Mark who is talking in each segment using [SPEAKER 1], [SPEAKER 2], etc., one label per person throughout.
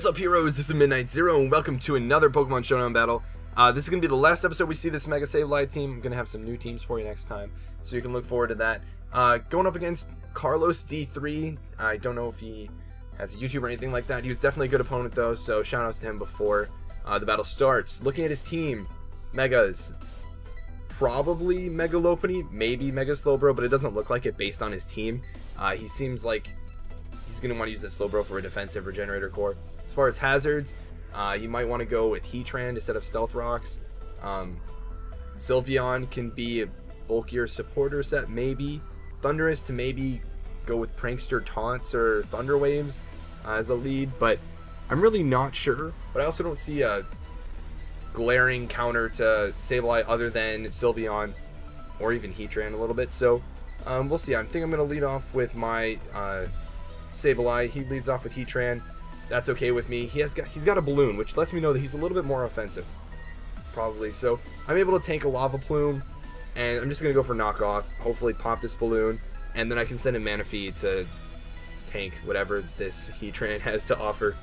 [SPEAKER 1] What is up, heroes? This is Midnight Zero, and welcome to another Pokemon Showdown battle. This is going to be the last episode we see this Mega Sableye team. I'm going to have some new teams for you next time, so you can look forward to that. Going up against Carlos D3. I don't know if he has a YouTube or anything like that. He was definitely a good opponent, though, so shout-outs to him before the battle starts. Looking at his team, Megas. Probably Mega Lopunny, maybe Mega Slowbro, but it doesn't look like it based on his team. He seems like he's going to want to use that Slowbro for a defensive Regenerator Core. As far as hazards, you might want to go with Heatran to set up Stealth Rocks. Sylveon can be a bulkier supporter set, maybe. Thundurus to maybe go with Prankster Taunts or Thunder Waves as a lead, but I'm really not sure. But I also don't see a glaring counter to Sableye other than Sylveon or even Heatran a little bit, so we'll see. I think I'm going to lead off with my Sableye. He leads off with Heatran. That's okay with me. He's got a balloon, which lets me know that he's a little bit more offensive, probably. So I'm able to tank a Lava Plume, and I'm just going to go for knockoff, hopefully pop this balloon, and then I can send in Manaphy to tank whatever this Heatran has to offer.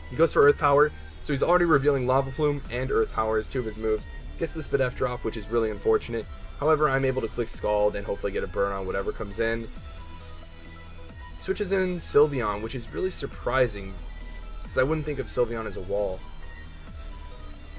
[SPEAKER 1] He goes for Earth Power, so he's already revealing Lava Plume and Earth Power as two of his moves. Gets the Spidef drop, which is really unfortunate. However, I'm able to click Scald and hopefully get a burn on whatever comes in. Switches in Sylveon, which is really surprising, because I wouldn't think of Sylveon as a wall.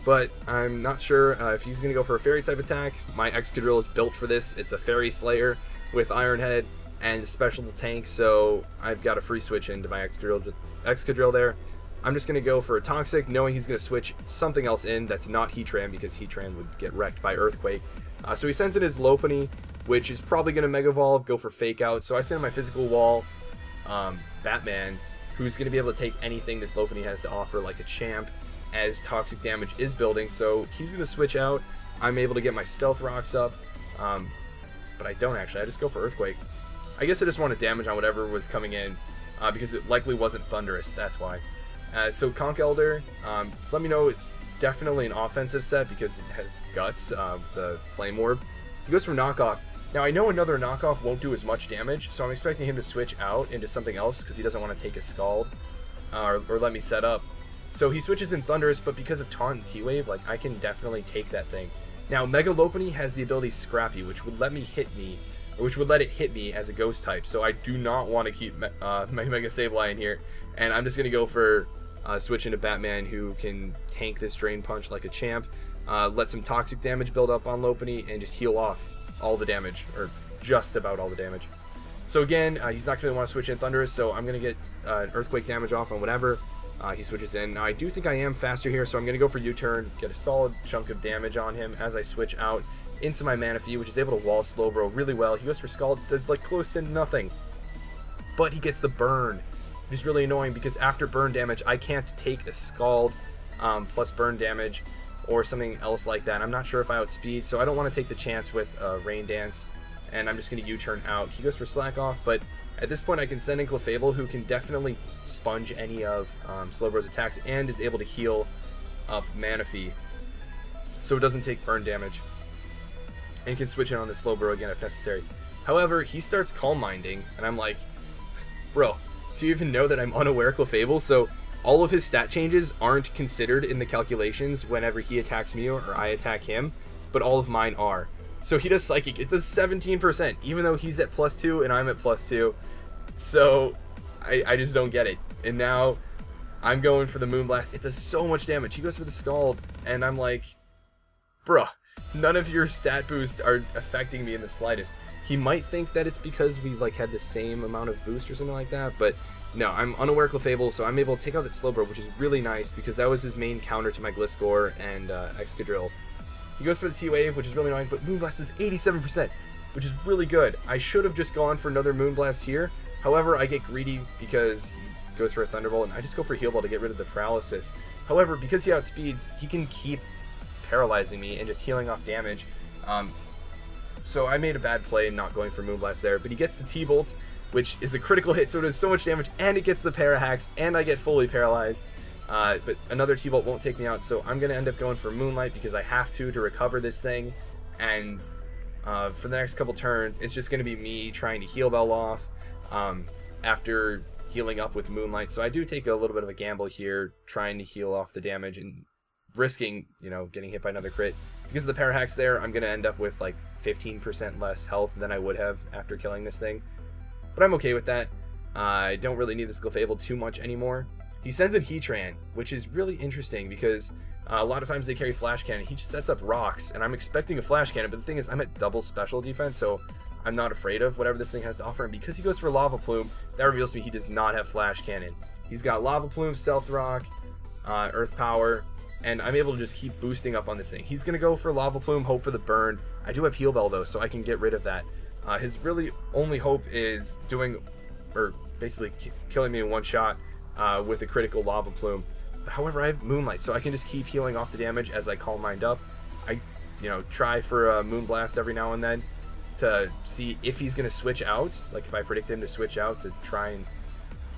[SPEAKER 1] But I'm not sure if he's going to go for a Fairy type attack. My Excadrill is built for this. It's a Fairy Slayer with Iron Head and a special tank, so I've got a free switch into my Excadrill there. I'm just going to go for a Toxic, knowing he's going to switch something else in that's not Heatran, because Heatran would get wrecked by Earthquake. So he sends in his Lopunny, which is probably going to Mega Evolve, go for Fake Out. So I send in my Physical Wall, Batman, who's going to be able to take anything this Lopunny has to offer, like a Champ, as toxic damage is building. So he's going to switch out. I'm able to get my Stealth Rocks up, but I don't actually. I just go for Earthquake. I guess I just wanted damage on whatever was coming in, because it likely wasn't Thundurus, that's why. So Conch Elder, let me know it's definitely an offensive set because it has Guts, the Flame Orb. He goes for Knockoff. Now I know another Knockoff won't do as much damage, so I'm expecting him to switch out into something else because he doesn't want to take a Scald, or let me set up. So he switches in Thundurus, but because of Taunt and T-Wave, like, I can definitely take that thing. Now Mega Lopunny has the ability Scrappy, which would let it hit me as a Ghost type, so I do not want to keep my Mega Sableye in here, and I'm just going to go for switch into Batman, who can tank this Drain Punch like a champ, let some toxic damage build up on Lopunny, and just heal off all the damage, or just about all the damage. So again, he's not going to want to switch in Thundurus, so I'm going to get Earthquake damage off on whatever he switches in. Now I do think I am faster here, so I'm going to go for U-turn, get a solid chunk of damage on him as I switch out into my Manaphy, which is able to wall Slowbro really well. He goes for Scald, does like close to nothing, but he gets the burn, which is really annoying because after burn damage, I can't take a Scald plus burn damage or something else like that. I'm not sure if I outspeed, so I don't want to take the chance with Rain Dance, and I'm just going to U-turn out. He goes for Slack Off, but at this point I can send in Clefable, who can definitely sponge any of Slowbro's attacks and is able to heal up Manaphy, so it doesn't take burn damage, and can switch in on the Slowbro again if necessary. However, he starts Calm Minding, and I'm like, bro, do you even know that I'm unaware Clefable? So all of his stat changes aren't considered in the calculations whenever he attacks me or I attack him, but all of mine are. So he does Psychic, it does 17%, even though he's at +2 and I'm at +2. So I just don't get it. And now I'm going for the Moonblast. It does so much damage. He goes for the Scald, and I'm like, bruh, none of your stat boosts are affecting me in the slightest. He might think that it's because we like had the same amount of boost or something like that, but no, I'm unaware Clefable, so I'm able to take out that Slowbro, which is really nice because that was his main counter to my Gliscor and Excadrill. He goes for the T-Wave, which is really annoying, but Moonblast is 87%, which is really good. I should have just gone for another Moonblast here. However, I get greedy because he goes for a Thunderbolt, and I just go for Heal Ball to get rid of the paralysis. However, because he outspeeds, he can keep paralyzing me and just healing off damage. So I made a bad play not going for Moonblast there, but he gets the T-Bolt, which is a critical hit, so it does so much damage, and it gets the Parahacks, and I get fully paralyzed. But another T-Bolt won't take me out, so I'm going to end up going for Moonlight because I have to recover this thing, and for the next couple turns, it's just going to be me trying to Heal Bell off after healing up with Moonlight. So I do take a little bit of a gamble here, trying to heal off the damage and risking, you know, getting hit by another crit. Because of the power hacks there, I'm going to end up with like 15% less health than I would have after killing this thing. But I'm okay with that. I don't really need this Clefable too much anymore. He sends in Heatran, which is really interesting because a lot of times they carry Flash Cannon. He just sets up rocks, and I'm expecting a Flash Cannon, but the thing is, I'm at double special defense, so I'm not afraid of whatever this thing has to offer. And because he goes for Lava Plume, that reveals to me he does not have Flash Cannon. He's got Lava Plume, Stealth Rock, Earth Power, and I'm able to just keep boosting up on this thing. He's going to go for Lava Plume, hope for the burn. I do have Heal Bell, though, so I can get rid of that. His really only hope is doing, or basically killing me in one shot with a critical Lava Plume. But however, I have Moonlight, so I can just keep healing off the damage as I Calm Mind up. I, you know, try for a Moonblast every now and then to see if he's going to switch out. Like if I predict him to switch out to try and,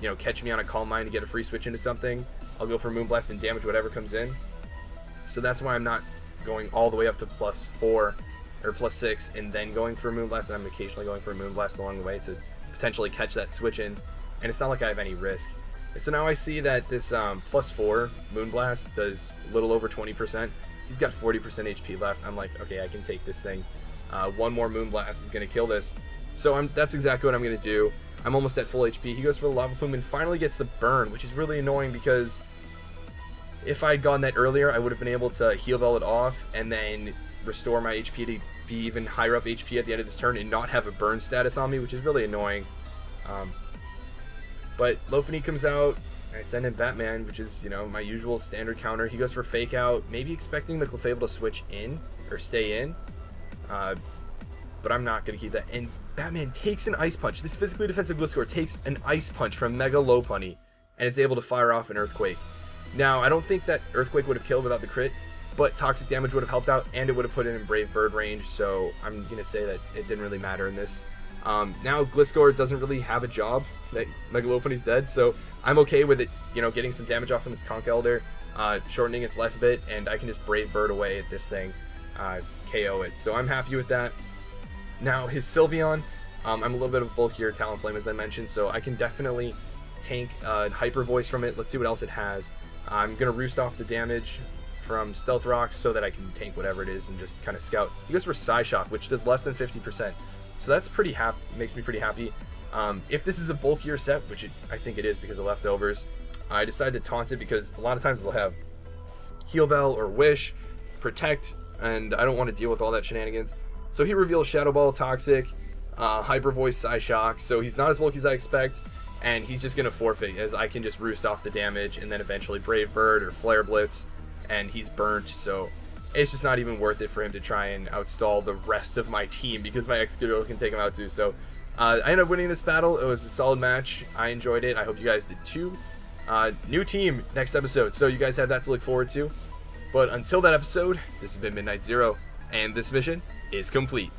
[SPEAKER 1] you know, catch me on a Calm Mind to get a free switch into something, I'll go for Moonblast and damage whatever comes in. So that's why I'm not going all the way up to +4 or +6 and then going for a Moonblast, and I'm occasionally going for a Moonblast along the way to potentially catch that switch in, and it's not like I have any risk. And so now I see that this +4 Moonblast does a little over 20%. He's got 40% HP left. I'm like, okay, I can take this thing. One more Moonblast is going to kill this. So that's exactly what I'm going to do. I'm almost at full HP. He goes for the Lava Plume and finally gets the burn, which is really annoying because if I'd gotten that earlier, I would have been able to Heal Bell it off and then restore my HP to be even higher up HP at the end of this turn and not have a burn status on me, which is really annoying. But Lopunny comes out, I send in Batman, which is, you know, my usual standard counter. He goes for Fake Out, maybe expecting the Clefable to switch in, or stay in. But I'm not going to keep that. And Batman takes an Ice Punch. This physically defensive Gliscor takes an Ice Punch from Mega Lopunny, and is able to fire off an Earthquake. Now, I don't think that Earthquake would have killed without the crit, but Toxic Damage would have helped out, and it would have put it in Brave Bird range, so I'm going to say that it didn't really matter in this. Now Gliscor doesn't really have a job. That Mega Lopunny's dead, so I'm okay with it, you know, getting some damage off from this Conch Elder, shortening its life a bit, and I can just Brave Bird away at this thing, KO it. So I'm happy with that. Now his Sylveon, I'm a little bit of a bulkier Talonflame as I mentioned, so I can definitely tank Hyper Voice from it. Let's see what else it has. I'm gonna roost off the damage from Stealth Rocks so that I can tank whatever it is and just kind of scout. He goes for Psyshock, which does less than 50%. So that's pretty makes me pretty happy. If this is a bulkier set, which I think it is because of leftovers, I decided to taunt it because a lot of times they'll have Heal Bell or Wish, Protect, and I don't want to deal with all that shenanigans. So he reveals Shadow Ball, Toxic, Hyper Voice, Psyshock, so he's not as bulky as I expect, and he's just going to forfeit as I can just roost off the damage and then eventually Brave Bird or Flare Blitz, and he's burnt, so it's just not even worth it for him to try and outstall the rest of my team because my Executor can take him out too. So I ended up winning this battle. It was a solid match. I enjoyed it. I hope you guys did too. New team next episode, so you guys have that to look forward to. But until that episode, this has been Midnight Zero, and this mission is complete.